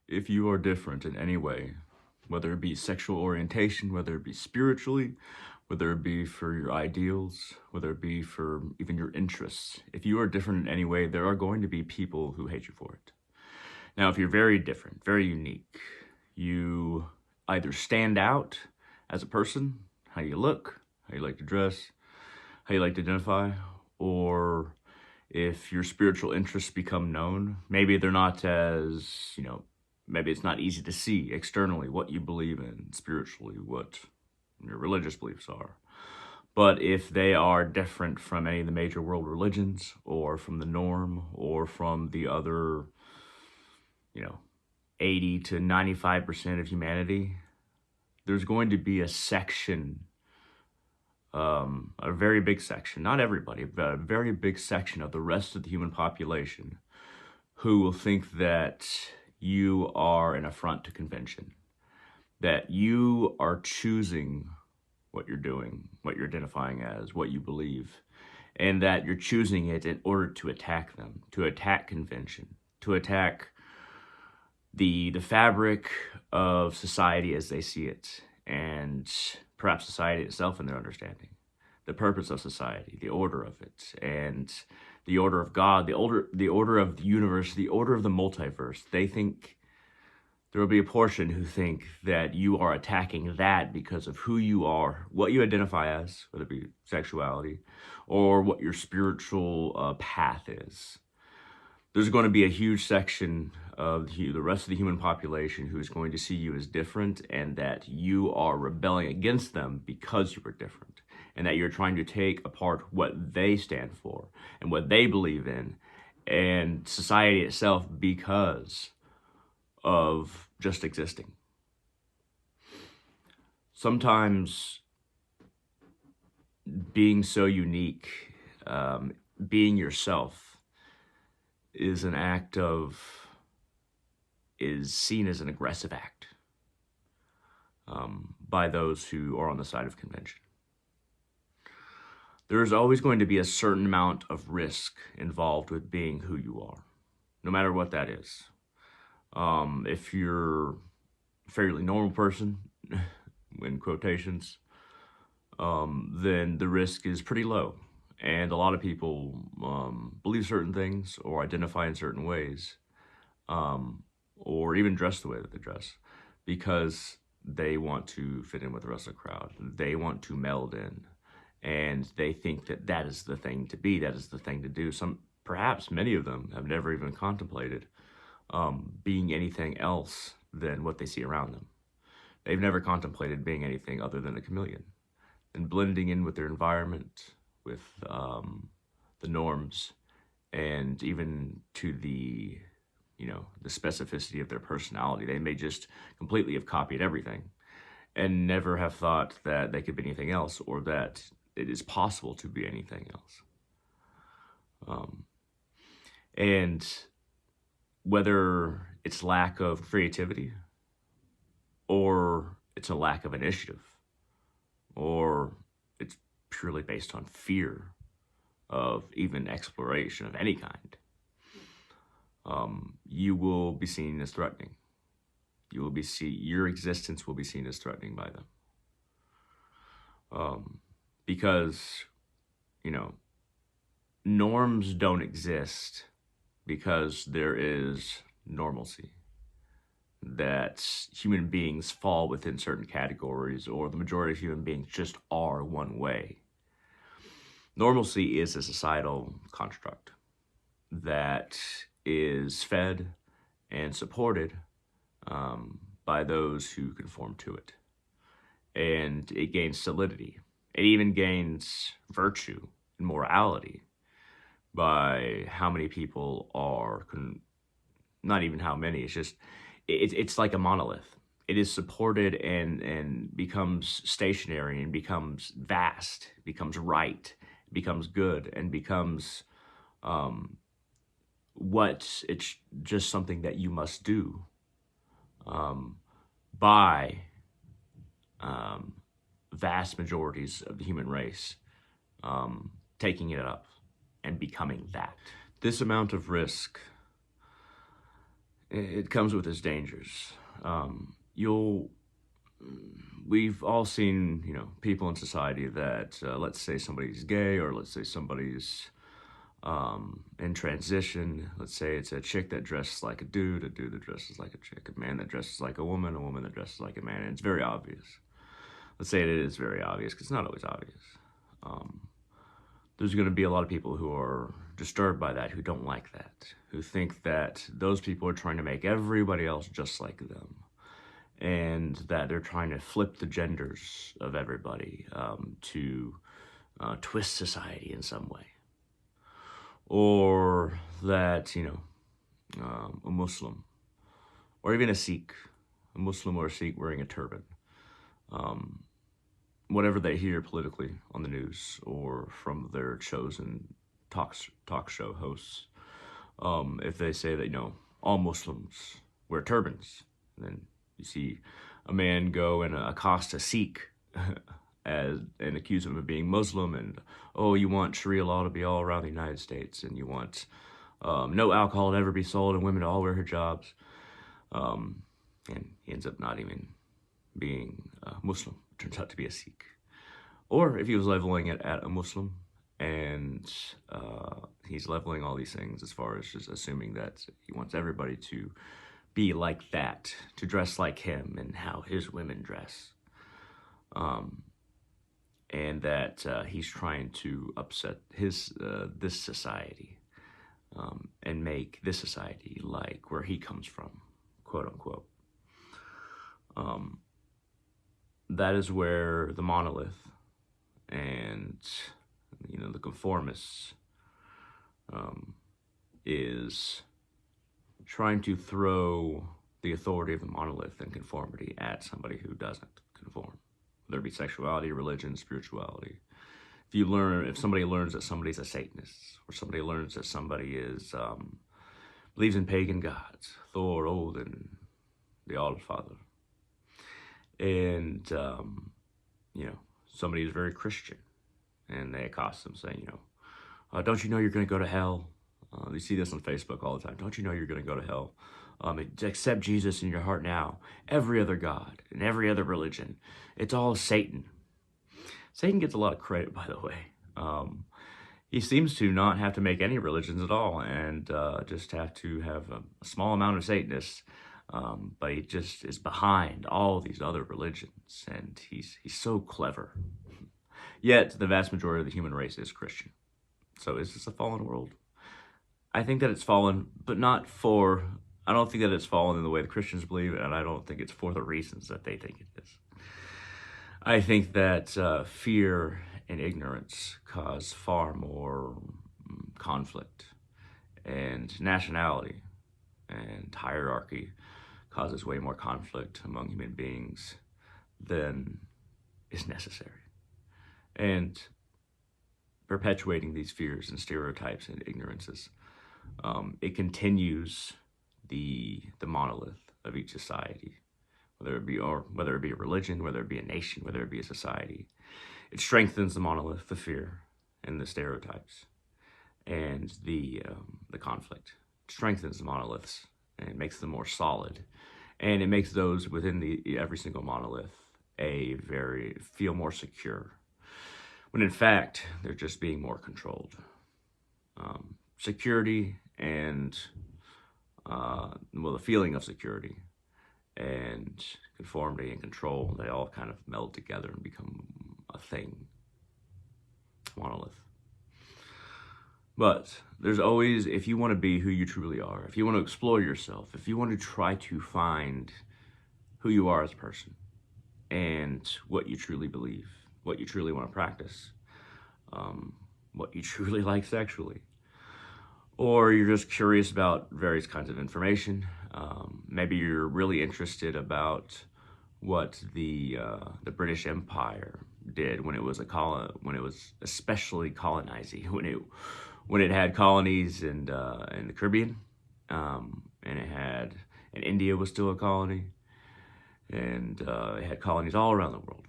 if you are different in any way, whether it be sexual orientation, whether it be spiritually, whether it be for your ideals, whether it be for even your interests, if you are different in any way, there are going to be people who hate you for it. Now, if you're very different, very unique, you either stand out as a person, how you look, how you like to dress, how you like to identify, or if your spiritual interests become known, maybe they're not as, maybe it's not easy to see externally what you believe in spiritually, what your religious beliefs are. But if they are different from any of the major world religions or from the norm or from the other, 80 to 95% of humanity, there's going to be a section, a very big section, not everybody, but a very big section of the rest of the human population who will think that you are an affront to convention, that you are choosing what you're doing, what you're identifying as, what you believe, and that you're choosing it in order to attack them, to attack convention, to attack the fabric of society as they see it, and perhaps society itself in their understanding, the purpose of society, the order of it, and the order of God, the order of the universe, the order of the multiverse. They think there will be a portion who think that you are attacking that because of who you are, what you identify as, whether it be sexuality, or what your spiritual path is. There's going to be a huge section of the rest of the human population who is going to see you as different, and that you are rebelling against them because you are different, and that you're trying to take apart what they stand for and what they believe in and society itself because of just existing. Sometimes being so unique, being yourself, is seen as an aggressive act by those who are on the side of convention. There is always going to be a certain amount of risk involved with being who you are, no matter what that is. If you're a fairly normal person, in quotations, then the risk is pretty low. And a lot of people believe certain things or identify in certain ways, or even dress the way that they dress, because they want to fit in with the rest of the crowd. They want to meld in, and they think that that is the thing to be, that is the thing to do. Perhaps many of them have never even contemplated being anything else than what they see around them. They've never contemplated being anything other than a chameleon and blending in with their environment, with the norms, and even to the specificity of their personality. They may just completely have copied everything and never have thought that they could be anything else, or that it is possible to be anything else. And whether it's lack of creativity, or it's a lack of initiative, or it's purely based on fear of even exploration of any kind, you will be seen as threatening. Your existence will be seen as threatening by them. Because, norms don't exist because there is normalcy, that human beings fall within certain categories, or the majority of human beings just are one way. Normalcy is a societal construct that is fed and supported by those who conform to it. And it gains solidity. It even gains virtue and morality by how many people are, not even how many, it's just, it's like a monolith. It is supported and becomes stationary and becomes vast, becomes right, becomes good, and becomes it's just something that you must do by vast majorities of the human race taking it up and becoming that. This amount of risk it comes with its dangers. You'll We've all seen, people in society that, let's say somebody's gay, or let's say somebody's in transition. Let's say it's a chick that dresses like a dude that dresses like a chick, a man that dresses like a woman that dresses like a man, and it's very obvious. Let's say it is very obvious, because it's not always obvious. Um, there's going to be a lot of people who are disturbed by that, who don't like that, who think that those people are trying to make everybody else just like them, and that they're trying to flip the genders of everybody, to twist society in some way. Or that, a Muslim, or even a Sikh, a Muslim or a Sikh wearing a turban, whatever they hear politically on the news or from their chosen talk show hosts, if they say that, all Muslims wear turbans, then you see a man go and accost a Sikh and accuse him of being Muslim, and, oh, you want Sharia law to be all around the United States, and you want no alcohol to ever be sold, and women to all wear hijabs. And he ends up not even being Muslim. Turns out to be a Sikh. Or if he was leveling it at a Muslim, and he's leveling all these things as far as just assuming that he wants everybody to be like that, to dress like him and how his women dress. And that he's trying to upset this society, and make this society like where he comes from, quote unquote. That is where the monolith and, the conformists, is trying to throw the authority of the monolith and conformity at somebody who doesn't conform. Whether it be sexuality, religion, spirituality. If somebody learns that somebody's a Satanist, or somebody learns that somebody believes in pagan gods, Thor, Odin, the Allfather, and somebody is very Christian, and they accost them saying, don't you know you're going to go to hell? You see this on Facebook all the time. Don't you know you're going to go to hell? Accept Jesus in your heart now. Every other god and every other religion, it's all Satan. Satan gets a lot of credit, by the way. He seems to not have to make any religions at all, and just have to have a small amount of Satanists. But he just is behind all these other religions, and he's so clever. Yet the vast majority of the human race is Christian. So is this a fallen world? I think that it's fallen, but I don't think that it's fallen in the way the Christians believe, and I don't think it's for the reasons that they think it is. I think that fear and ignorance cause far more conflict, and nationality and hierarchy causes way more conflict among human beings than is necessary. And perpetuating these fears and stereotypes and ignorances, it continues the monolith of each society, whether it be a religion, whether it be a nation, whether it be a society. It strengthens the monolith, the fear, and the stereotypes, and the conflict. It strengthens the monoliths and makes them more solid, and it makes those within every single monolith feel more secure, when in fact they're just being more controlled. Security and the feeling of security and conformity and control, they all kind of meld together and become a thing, monolith. But there's always, if you want to be who you truly are, if you want to explore yourself, if you want to try to find who you are as a person and what you truly believe, what you truly want to practice, what you truly like sexually, or you're just curious about various kinds of information, maybe you're really interested about what the British Empire did when it was especially colonizing, when it had colonies in the Caribbean, and India was still a colony, and it had colonies all around the world,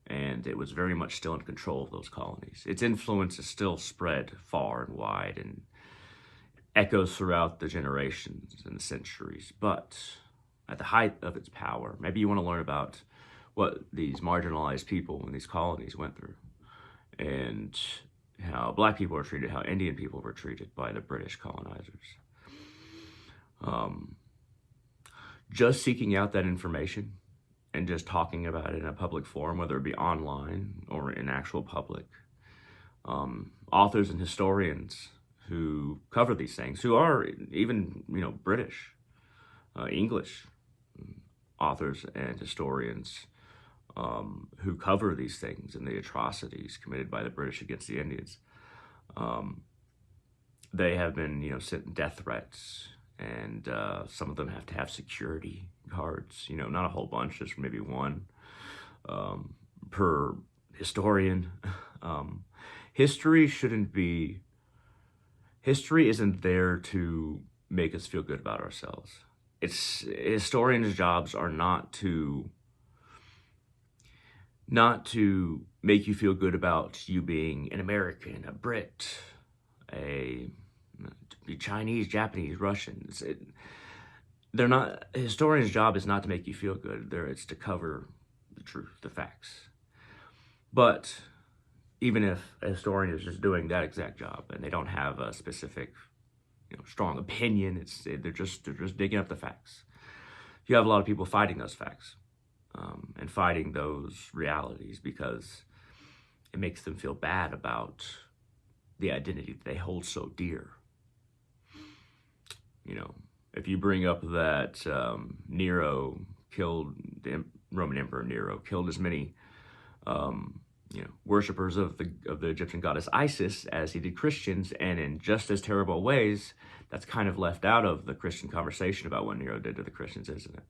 and it was very much still in control of those colonies. Its influence is still spread far and wide, and echoes throughout the generations and the centuries. But at the height of its power, maybe you want to learn about what these marginalized people in these colonies went through, and how black people were treated, how Indian people were treated by the British colonizers. Just seeking out that information and just talking about it in a public forum, whether it be online or in actual public, authors and historians who cover these things, who are even, British, English authors and historians who cover these things and the atrocities committed by the British against the Indians. They have been, sent death threats, and some of them have to have security guards, not a whole bunch, just maybe one per historian. History isn't there to make us feel good about ourselves. Historians' jobs are not to make you feel good about you being an American, a Brit, a Chinese, Japanese, Russian. They're not. A historian's job is not to make you feel good. It's to cover the truth, the facts. But even if a historian is just doing that exact job and they don't have a specific, strong opinion, they're just digging up the facts. You have a lot of people fighting those facts and fighting those realities because it makes them feel bad about the identity that they hold so dear. If you bring up that Nero killed, the Roman Emperor Nero killed as many worshippers of the Egyptian goddess Isis as he did Christians, and in just as terrible ways, that's kind of left out of the Christian conversation about what Nero did to the Christians, isn't it?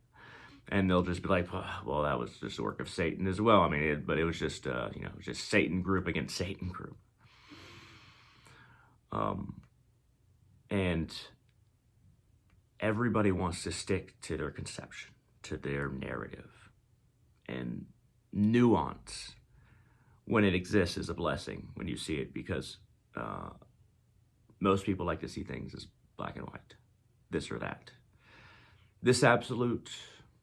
And they'll just be like, well, that was just the work of Satan as well. I mean, but it was just, just Satan group against Satan group. And everybody wants to stick to their conception, to their narrative. And nuance, when it exists, is a blessing when you see it, because most people like to see things as black and white, this or that. This absolute,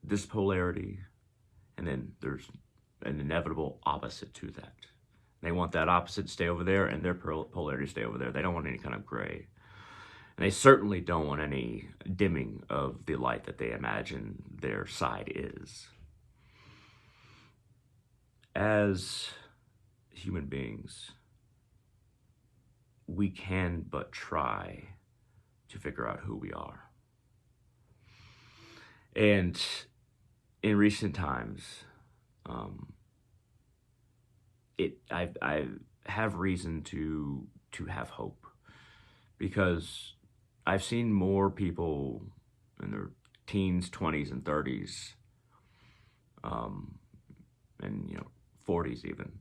this polarity, and then there's an inevitable opposite to that. They want that opposite to stay over there and their polarity to stay over there. They don't want any kind of gray. And they certainly don't want any dimming of the light that they imagine their side is. As human beings, we can but try to figure out who we are. And in recent times, I have reason to have hope, because I've seen more people in their teens, 20s, and 30s, and 40s even,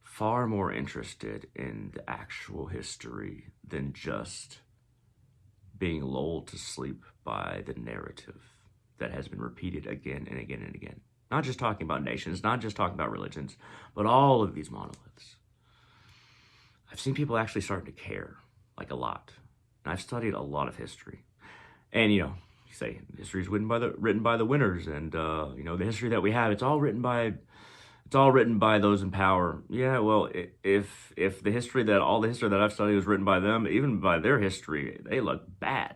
far more interested in the actual history than just being lulled to sleep by the narrative that has been repeated again and again and again. Not just talking about nations, not just talking about religions, but all of these monoliths. I've seen people actually starting to care, like a lot. And I've studied a lot of history. And, you say history is written by the winners, and the history that we have, it's all written by those in power. Yeah, well, if all the history that I've studied was written by them, even by their history, they look bad.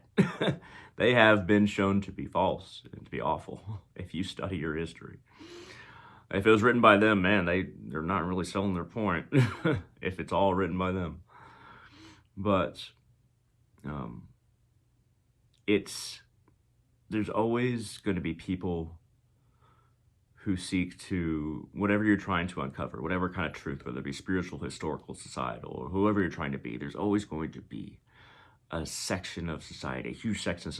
They have been shown to be false and to be awful if you study your history. If it was written by them, man, they're not really selling their point if it's all written by them. But there's always going to be people who seek to, whatever you're trying to uncover, whatever kind of truth, whether it be spiritual, historical, societal, or whoever you're trying to be, there's always going to be a section of society, a huge section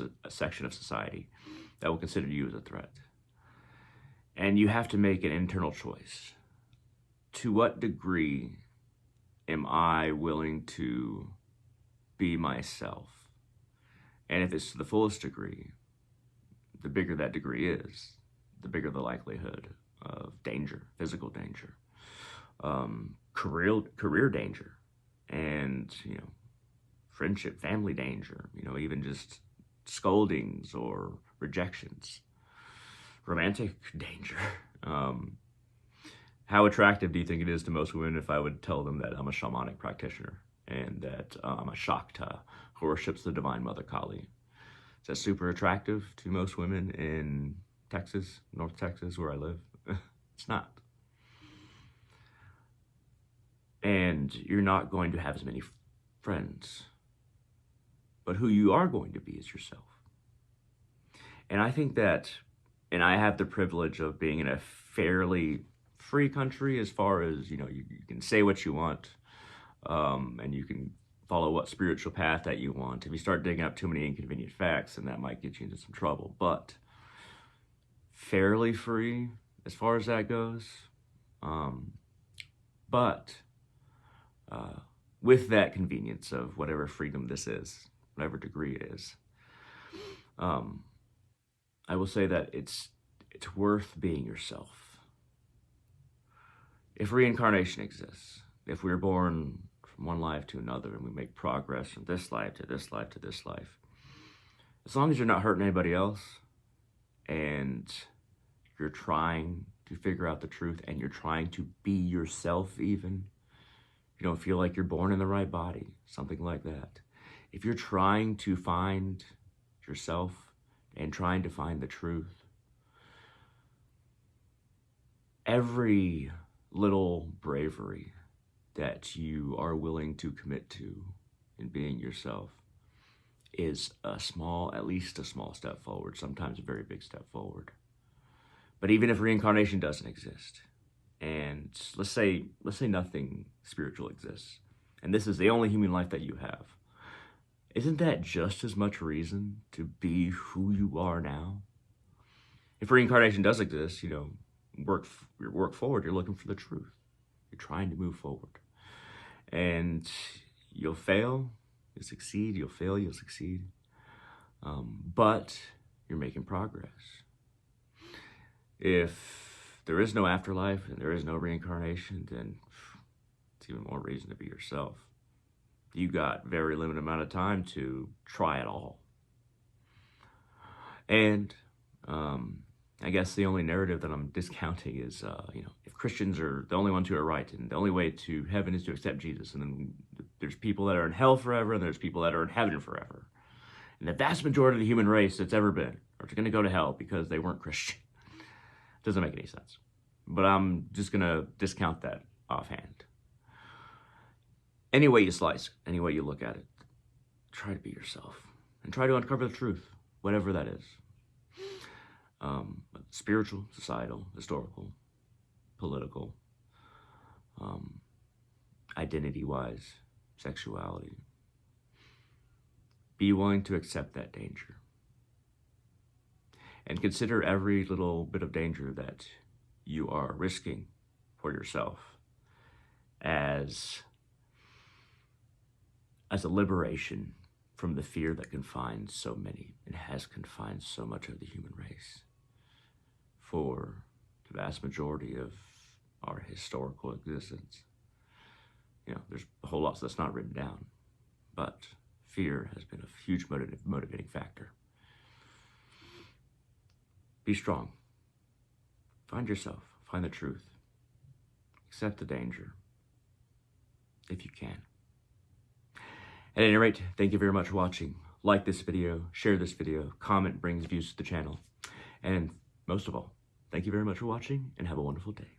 of society that will consider you as a threat. And you have to make an internal choice. To what degree am I willing to be myself? And if it's to the fullest degree, the bigger that degree is, the bigger the likelihood of danger, physical danger, career danger, and friendship, family danger, even just scoldings or rejections, romantic danger. How attractive do you think it is to most women if I would tell them that I'm a shamanic practitioner and that I'm a Shakta who worships the Divine Mother Kali? Is that super attractive to most women in Texas, North Texas, where I live? It's not. And you're not going to have as many friends. But who you are going to be is yourself. And I think that, and I have the privilege of being in a fairly free country as far as, you can say what you want, and you can follow what spiritual path that you want. If you start digging up too many inconvenient facts, then that might get you into some trouble. But fairly free as far as that goes. But with that convenience of whatever freedom this is, whatever degree it is, I will say that it's worth being yourself. If reincarnation exists, if we're born from one life to another and we make progress from this life to this life to this life, as long as you're not hurting anybody else and you're trying to figure out the truth and you're trying to be yourself, even, you don't feel like you're born in the right body, something like that. If you're trying to find yourself and trying to find the truth, every little bravery that you are willing to commit to in being yourself is at least a small step forward, sometimes a very big step forward. But even if reincarnation doesn't exist, and let's say nothing spiritual exists, and this is the only human life that you have, isn't that just as much reason to be who you are now? If reincarnation does exist, work forward. You're looking for the truth. You're trying to move forward. And you'll fail, you'll succeed, you'll fail, you'll succeed. But you're making progress. If there is no afterlife and there is no reincarnation, then it's even more reason to be yourself. You got very limited amount of time to try it all. And I guess the only narrative that I'm discounting is, if Christians are the only ones who are right, and the only way to heaven is to accept Jesus, and then there's people that are in hell forever, and there's people that are in heaven forever. And the vast majority of the human race that's ever been are going to go to hell because they weren't Christian. Doesn't make any sense. But I'm just going to discount that offhand. Any way you slice it, any way you look at it, try to be yourself and try to uncover the truth, whatever that is. Spiritual, societal, historical, political, identity-wise, sexuality. Be willing to accept that danger. And consider every little bit of danger that you are risking for yourself as a liberation from the fear that confines so many and has confined so much of the human race for the vast majority of our historical existence. There's a whole lot that's not written down, but fear has been a huge motivating factor. Be strong. Find yourself. Find the truth. Accept the danger, if you can. At any rate, thank you very much for watching. Like this video, share this video, comment brings views to the channel. And most of all, thank you very much for watching and have a wonderful day.